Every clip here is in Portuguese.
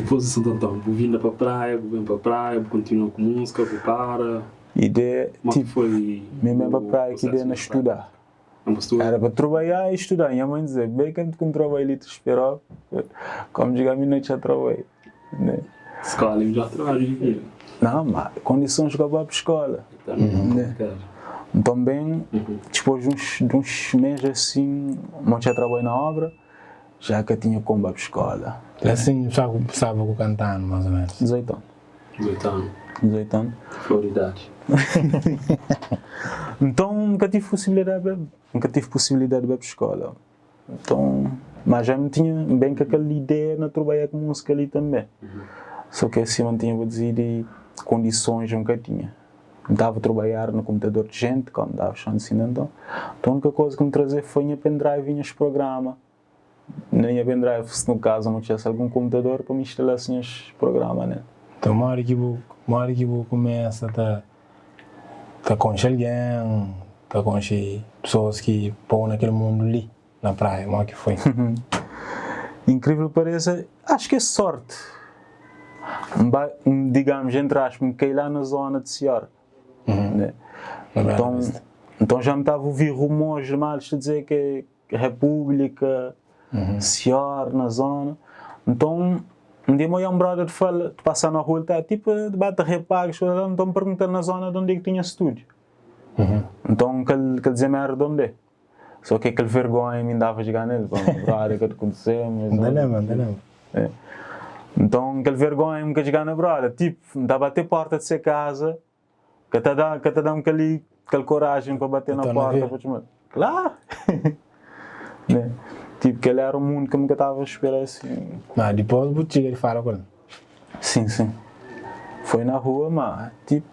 depois então, vou vir para a praia, vou continuar com música, vou para... Ideia, tipo, foi... mesmo para a praia, que ideia na estudar. Era para trabalhar e estudar. Minha mãe dizia, bem que com trabalho ali te esperava, como diga a minha noite já trabalhei. Né? Escola, eu já trabalho de vida. Não, mas condições que eu vou para a escola. Né? Então, bem, depois de uns meses assim, eu já trabalhei na obra, já que eu tinha como para a escola. Assim, já começava com cantando, mais ou menos? 18 anos. 18 anos. Floridade. Então, nunca tive possibilidade de ir para a escola. Então, mas já me tinha bem com aquela ideia de trabalhar com música ali também. Só que assim não tinha, vou dizer, de condições, nunca tinha. Estava a trabalhar no computador de gente, quando estava assim, então. A única coisa que me trazia foi a pendrive e os programas. Nem a pendrive, se no caso não tivesse algum computador para me instalar assim os programas, né? Então, uma hora que eu começo a conhecer alguém, a conhecer pessoas que estão naquele mundo ali, na praia, como é que foi? Incrível pareça, acho que é sorte. Digamos, entre aspas, caí lá na zona de Seara. Né? Então já me estava a ouvir rumores de males a dizer que é República, Seara, na zona. Então, um dia meu brother fala, de passar na rua, está tipo de bater repagos, então me perguntando na zona de onde é que tinha estúdio. Então, que ele dizia-me era de onde é. Só que aquele vergonha me dava a jogar nele, brother, que aconteceu. Não lembro. É. Então, aquele vergonha me jogar na brother, tipo, me dava até porta de ser casa, que te dá aquele coragem para bater na porta. Claro! Né? Tipo, que ele era um mundo que eu nunca estava a esperar assim. Mas depois o Tiga fala com ele? Sim. Foi na rua, mas tipo,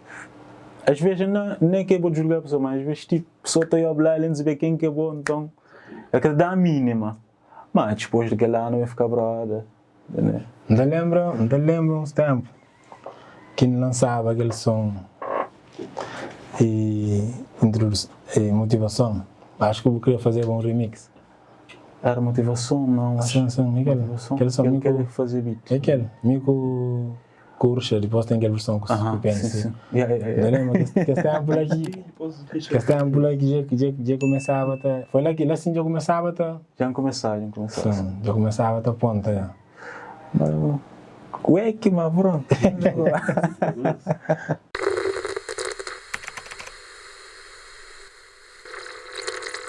às vezes nem que é bom julgar a pessoa, mas às vezes tipo, a pessoa está a olhar e não sabe quem que é bom, então é que dá a mínima. Mas depois daquele ano eu ia ficar brother. Né? Não lembro uns tempos que lançava aquele som e motivação. Acho que eu queria fazer um remix. Era motivação, não. Sim, aquele som. Ele quer fazer beat. É aquele. Mico curso, depois tem aquela versão que eu penso. Sim. Não lembro que esse tempo aqui já começava a... Foi lá que assim já começava a... Já começava. Sim, já começava a ponta. Mas... Ué, que mas pronto.